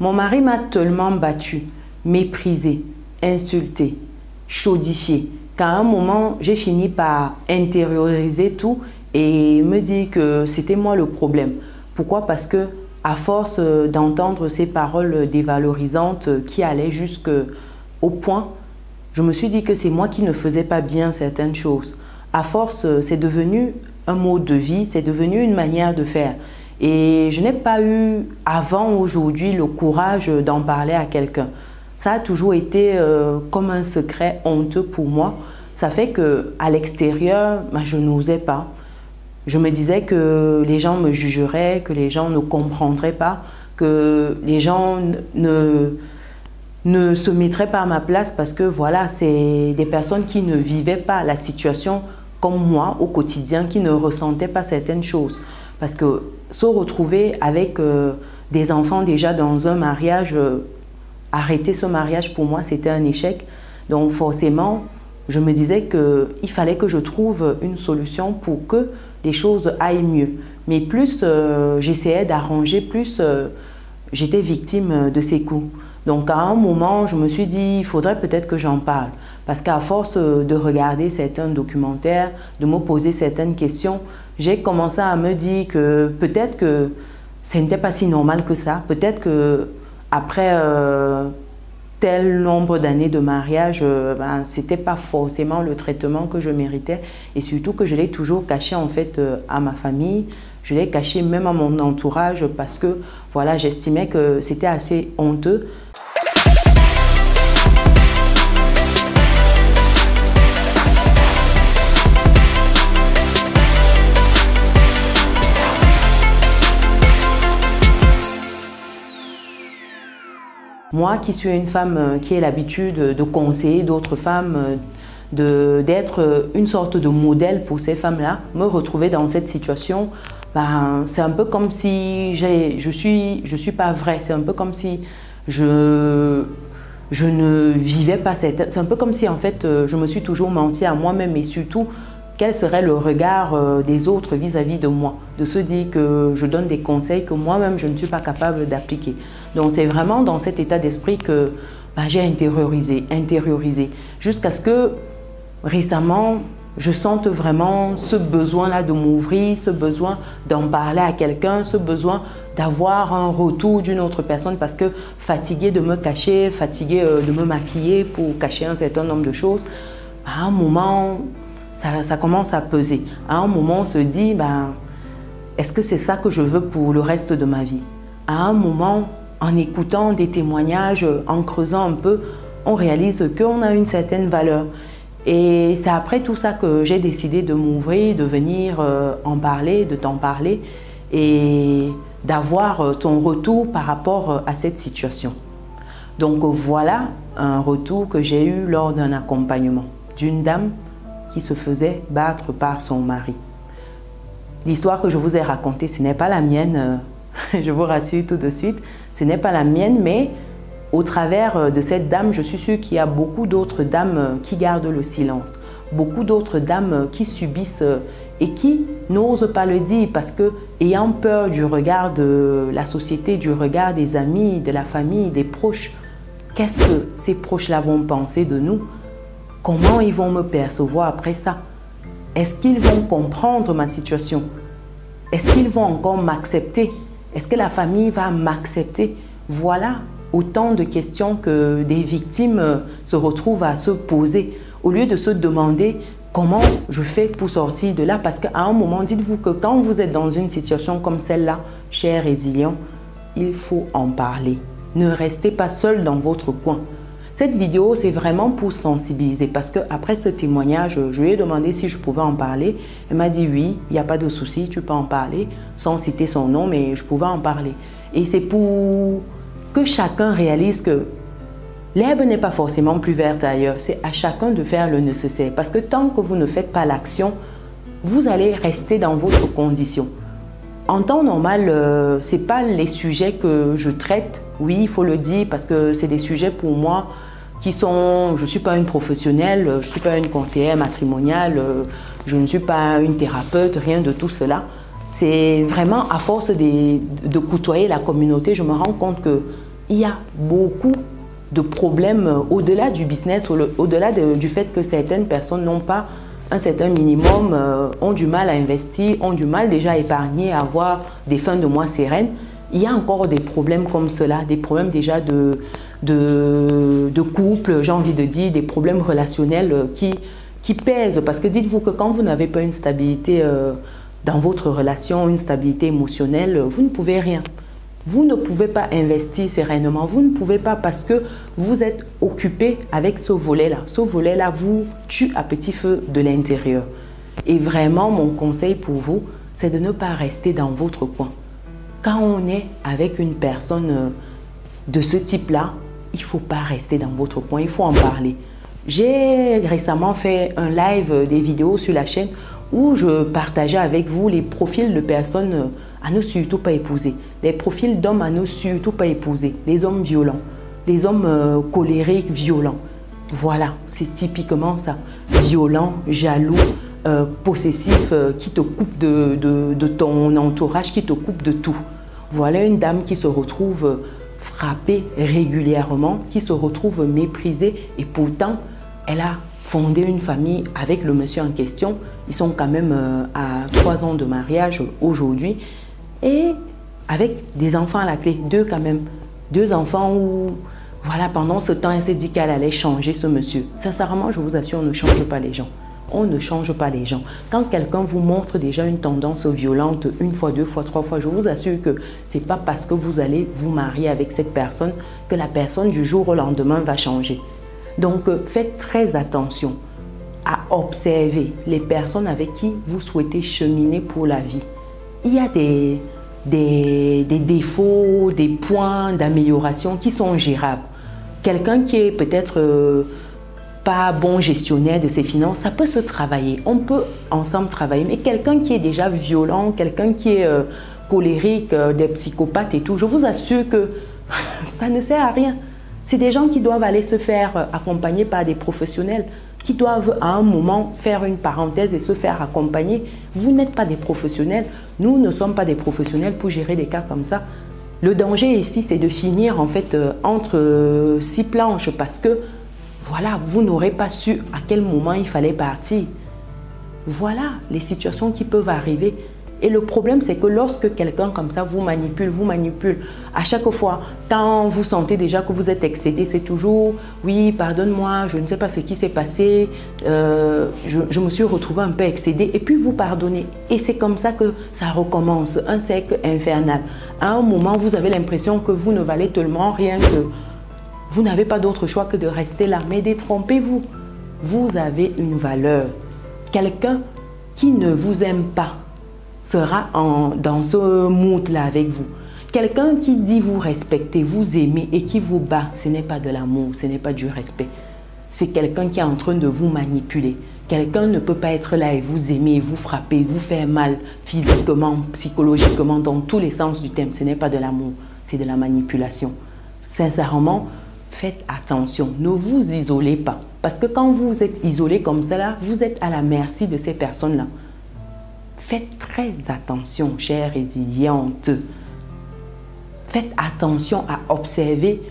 Mon mari m'a tellement battue, méprisée, insultée, chaudifiée, qu'à un moment, j'ai fini par intérioriser tout et me dire que c'était moi le problème. Pourquoi? Parce que à force d'entendre ces paroles dévalorisantes qui allaient jusqu'au point, je me suis dit que c'est moi qui ne faisais pas bien certaines choses. À force, c'est devenu un mode de vie, c'est devenu une manière de faire. Et je n'ai pas eu, avant aujourd'hui, le courage d'en parler à quelqu'un. Ça a toujours été comme un secret honteux pour moi. Ça fait qu'à l'extérieur, je n'osais pas. Je me disais que les gens me jugeraient, que les gens ne comprendraient pas, que les gens ne se mettraient pas à ma place parce que voilà, c'est des personnes qui ne vivaient pas la situation comme moi au quotidien, qui ne ressentaient pas certaines choses. Parce que se retrouver avec des enfants déjà dans un mariage, arrêter ce mariage pour moi c'était un échec. Donc forcément, je me disais qu'il fallait que je trouve une solution pour que les choses aillent mieux. Mais plus j'essayais d'arranger, plus j'étais victime de ces coups. Donc à un moment, je me suis dit, il faudrait peut-être que j'en parle. Parce qu'à force de regarder certains documentaires, de me poser certaines questions, j'ai commencé à me dire que peut-être que ce n'était pas si normal que ça. Peut-être qu'après tel nombre d'années de mariage, ce n'était pas forcément le traitement que je méritais. Et surtout que je l'ai toujours caché en fait à ma famille. Je l'ai caché même à mon entourage parce que voilà, j'estimais que c'était assez honteux. Moi qui suis une femme qui a l'habitude de conseiller d'autres femmes, d'être une sorte de modèle pour ces femmes-là, me retrouver dans cette situation, c'est un peu comme si je suis pas vraie. C'est un peu comme si je ne vivais pas cette... C'est un peu comme si en fait je me suis toujours menti à moi-même et surtout quel serait le regard des autres vis-à-vis de moi, de se dire que je donne des conseils que moi-même je ne suis pas capable d'appliquer. Donc c'est vraiment dans cet état d'esprit que j'ai intériorisé, jusqu'à ce que récemment je sente vraiment ce besoin-là de m'ouvrir, ce besoin d'en parler à quelqu'un, ce besoin d'avoir un retour d'une autre personne parce que fatiguée de me cacher, fatiguée de me maquiller pour cacher un certain nombre de choses, à un moment... Ça commence à peser. À un moment, on se dit, est-ce que c'est ça que je veux pour le reste de ma vie? À un moment, en écoutant des témoignages, en creusant un peu, on réalise qu'on a une certaine valeur. Et c'est après tout ça que j'ai décidé de m'ouvrir, de venir en parler, de t'en parler et d'avoir ton retour par rapport à cette situation. Donc voilà un retour que j'ai eu lors d'un accompagnement d'une dame qui se faisait battre par son mari. L'histoire que je vous ai racontée, ce n'est pas la mienne, je vous rassure tout de suite, ce n'est pas la mienne, mais au travers de cette dame, je suis sûre qu'il y a beaucoup d'autres dames qui gardent le silence, beaucoup d'autres dames qui subissent et qui n'osent pas le dire parce que, ayant peur du regard de la société, du regard des amis, de la famille, des proches, qu'est-ce que ces proches-là vont penser de nous? Comment ils vont me percevoir après ça? Est-ce qu'ils vont comprendre ma situation? Est-ce qu'ils vont encore m'accepter? Est-ce que la famille va m'accepter? Voilà autant de questions que des victimes se retrouvent à se poser au lieu de se demander comment je fais pour sortir de là. Parce qu'à un moment, dites-vous que quand vous êtes dans une situation comme celle-là, chers résilients, il faut en parler. Ne restez pas seul dans votre coin. Cette vidéo, c'est vraiment pour sensibiliser parce qu'après ce témoignage, je lui ai demandé si je pouvais en parler. Elle m'a dit oui, il n'y a pas de souci, tu peux en parler, sans citer son nom, mais je pouvais en parler. Et c'est pour que chacun réalise que l'herbe n'est pas forcément plus verte ailleurs. C'est à chacun de faire le nécessaire parce que tant que vous ne faites pas l'action, vous allez rester dans votre condition. En temps normal, ce n'est pas les sujets que je traite. Oui, il faut le dire parce que c'est des sujets pour moi qui sont... Je ne suis pas une professionnelle, je ne suis pas une conseillère matrimoniale, je ne suis pas une thérapeute, rien de tout cela. C'est vraiment à force de côtoyer la communauté, je me rends compte que il y a beaucoup de problèmes au-delà du business, au-delà du fait que certaines personnes n'ont pas un certain minimum, ont du mal à investir, ont du mal déjà à épargner, à avoir des fins de mois sereines. Il y a encore des problèmes comme cela, des problèmes déjà de couple, j'ai envie de dire, des problèmes relationnels qui pèsent. Parce que dites-vous que quand vous n'avez pas une stabilité dans votre relation, une stabilité émotionnelle, vous ne pouvez rien. Vous ne pouvez pas investir sereinement, vous ne pouvez pas parce que vous êtes occupé avec ce volet-là. Ce volet-là vous tue à petit feu de l'intérieur. Et vraiment, mon conseil pour vous, c'est de ne pas rester dans votre coin. Quand on est avec une personne de ce type-là, il ne faut pas rester dans votre coin, il faut en parler. J'ai récemment fait un live, des vidéos sur la chaîne où je partageais avec vous les profils de personnes à ne surtout pas épouser, les profils d'hommes à ne surtout pas épouser, les hommes violents, les hommes colériques, violents. Voilà, c'est typiquement ça. Violent, jaloux, possessif, qui te coupe de ton entourage, qui te coupe de tout. Voilà une dame qui se retrouve frappée régulièrement, qui se retrouve méprisée et pourtant, elle a fondé une famille avec le monsieur en question. Ils sont quand même à 3 ans de mariage aujourd'hui et avec des enfants à la clé, 2 quand même. 2 enfants où, voilà, pendant ce temps, elle s'est dit qu'elle allait changer ce monsieur. Sincèrement, je vous assure, on ne change pas les gens. On ne change pas les gens. Quand quelqu'un vous montre déjà une tendance violente 1 fois, 2 fois, 3 fois, je vous assure que ce n'est pas parce que vous allez vous marier avec cette personne que la personne du jour au lendemain va changer. Donc, faites très attention à observer les personnes avec qui vous souhaitez cheminer pour la vie. Il y a des défauts, des points d'amélioration qui sont gérables. Quelqu'un qui est peut-être pas bon gestionnaire de ses finances, ça peut se travailler. On peut ensemble travailler. Mais quelqu'un qui est déjà violent, quelqu'un qui est colérique, des psychopathes et tout, je vous assure que ça ne sert à rien. C'est des gens qui doivent aller se faire accompagner par des professionnels, qui doivent à un moment faire une parenthèse et se faire accompagner. Vous n'êtes pas des professionnels. Nous ne sommes pas des professionnels pour gérer des cas comme ça. Le danger ici, c'est de finir en fait entre 6 planches parce que voilà, vous n'aurez pas su à quel moment il fallait partir. Voilà les situations qui peuvent arriver. Et le problème, c'est que lorsque quelqu'un comme ça vous manipule, à chaque fois, quand vous sentez déjà que vous êtes excédé, c'est toujours « oui, pardonne-moi, je ne sais pas ce qui s'est passé, je me suis retrouvé un peu excédé » et puis vous pardonnez. Et c'est comme ça que ça recommence, un cercle infernal. À un moment, vous avez l'impression que vous ne valez tellement rien que vous n'avez pas d'autre choix que de rester là. Mais détrompez-vous, vous avez une valeur. Quelqu'un qui ne vous aime pas sera dans ce mood-là avec vous. Quelqu'un qui dit vous respecter, vous aimer et qui vous bat, ce n'est pas de l'amour, ce n'est pas du respect. C'est quelqu'un qui est en train de vous manipuler. Quelqu'un ne peut pas être là et vous aimer, vous frapper, vous faire mal physiquement, psychologiquement, dans tous les sens du terme. Ce n'est pas de l'amour, c'est de la manipulation. Sincèrement, faites attention, ne vous isolez pas. Parce que quand vous êtes isolé comme ça, là, vous êtes à la merci de ces personnes-là. Faites très attention, chères résilientes. Faites attention à observer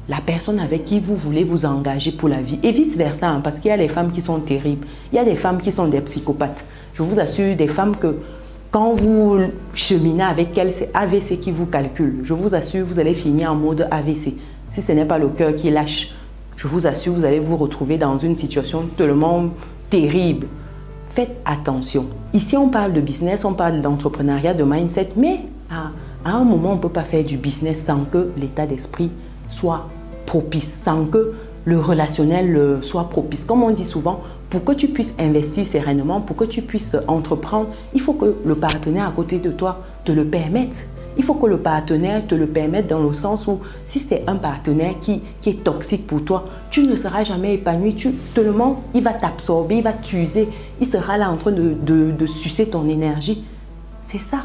la personne avec qui vous voulez vous engager pour la vie. Et vice-versa, hein, parce qu'il y a les femmes qui sont terribles. Il y a des femmes qui sont des psychopathes. Je vous assure, des femmes que quand vous cheminez avec elles, c'est AVC qui vous calcule. Je vous assure, vous allez finir en mode AVC. Si ce n'est pas le cœur qui lâche, je vous assure, vous allez vous retrouver dans une situation tellement terrible. Faites attention. Ici, on parle de business, on parle d'entrepreneuriat, de mindset, mais à un moment, on ne peut pas faire du business sans que l'état d'esprit soit propice, sans que le relationnel soit propice. Comme on dit souvent, pour que tu puisses investir sereinement, pour que tu puisses entreprendre, il faut que le partenaire à côté de toi te le permette. Il faut que le partenaire te le permette dans le sens où si c'est un partenaire qui est toxique pour toi, tu ne seras jamais épanoui. Tellement, il va t'absorber, il va t'user. Il sera là en train de sucer ton énergie. C'est ça.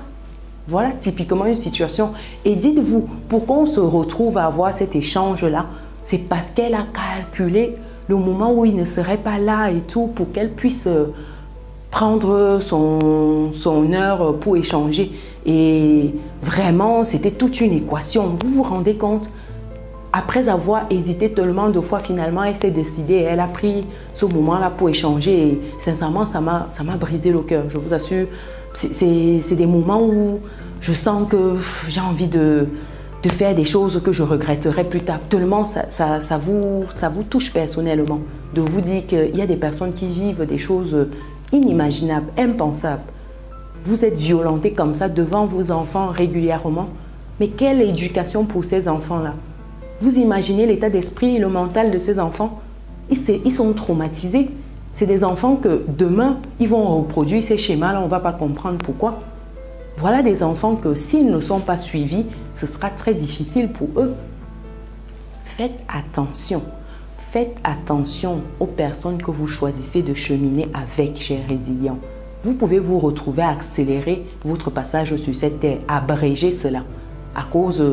Voilà typiquement une situation. Et dites-vous, pourquoi on se retrouve à avoir cet échange-là? C'est parce qu'elle a calculé le moment où il ne serait pas là et tout pour qu'elle puisse prendre son heure pour échanger. Et vraiment, c'était toute une équation. Vous vous rendez compte? après avoir hésité tellement de fois, finalement, elle s'est décidée, elle a pris ce moment-là pour échanger. Et sincèrement, ça m'a brisé le cœur, je vous assure. C'est des moments où je sens que j'ai envie de faire des choses que je regretterai plus tard. Tellement ça vous touche personnellement, de vous dire qu'il y a des personnes qui vivent des choses inimaginables, impensables. Vous êtes violenté comme ça devant vos enfants régulièrement. Mais quelle éducation pour ces enfants-là? Vous imaginez l'état d'esprit et le mental de ces enfants? Ils sont traumatisés. C'est des enfants que demain, ils vont reproduire ces schémas-là, on ne va pas comprendre pourquoi. Voilà des enfants que s'ils ne sont pas suivis, ce sera très difficile pour eux. Faites attention. Faites attention aux personnes que vous choisissez de cheminer avec, chers résilients. Vous pouvez vous retrouver à accélérer votre passage sur cette terre, abréger cela à cause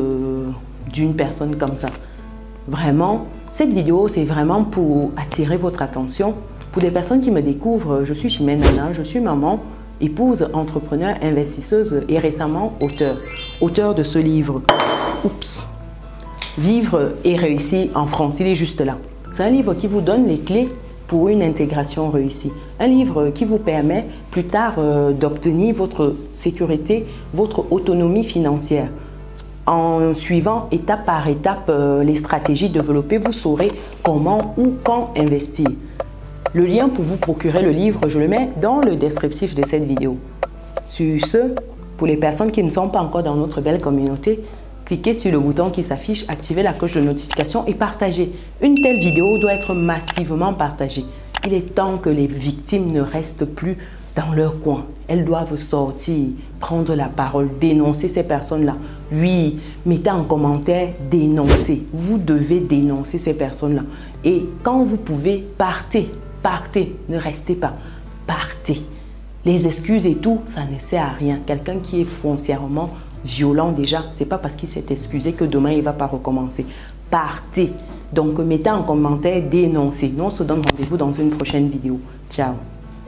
d'une personne comme ça. Vraiment, cette vidéo, c'est vraiment pour attirer votre attention. Pour des personnes qui me découvrent, je suis Chimène Nana, je suis maman, épouse, entrepreneur, investisseuse et récemment auteur de ce livre. Oups. Vivre et réussir en France, il est juste là. C'est un livre qui vous donne les clés pour une intégration réussie. Un livre qui vous permet plus tard d'obtenir votre sécurité, votre autonomie financière. En suivant étape par étape les stratégies développées, vous saurez comment ou quand investir. Le lien pour vous procurer le livre, je le mets dans le descriptif de cette vidéo. Sur ce, pour les personnes qui ne sont pas encore dans notre belle communauté, cliquez sur le bouton qui s'affiche, activez la cloche de notification et partagez. Une telle vidéo doit être massivement partagée. Il est temps que les victimes ne restent plus dans leur coin. Elles doivent sortir, prendre la parole, dénoncer ces personnes-là. Oui, mettez en commentaire, dénoncez. Vous devez dénoncer ces personnes-là. Et quand vous pouvez, partez. Partez, ne restez pas. Partez. Les excuses et tout, ça ne sert à rien. Quelqu'un qui est foncièrement violent déjà, ce n'est pas parce qu'il s'est excusé que demain il ne va pas recommencer. Partez. Donc mettez en commentaire, dénoncez. Nous on se donne rendez-vous dans une prochaine vidéo. Ciao.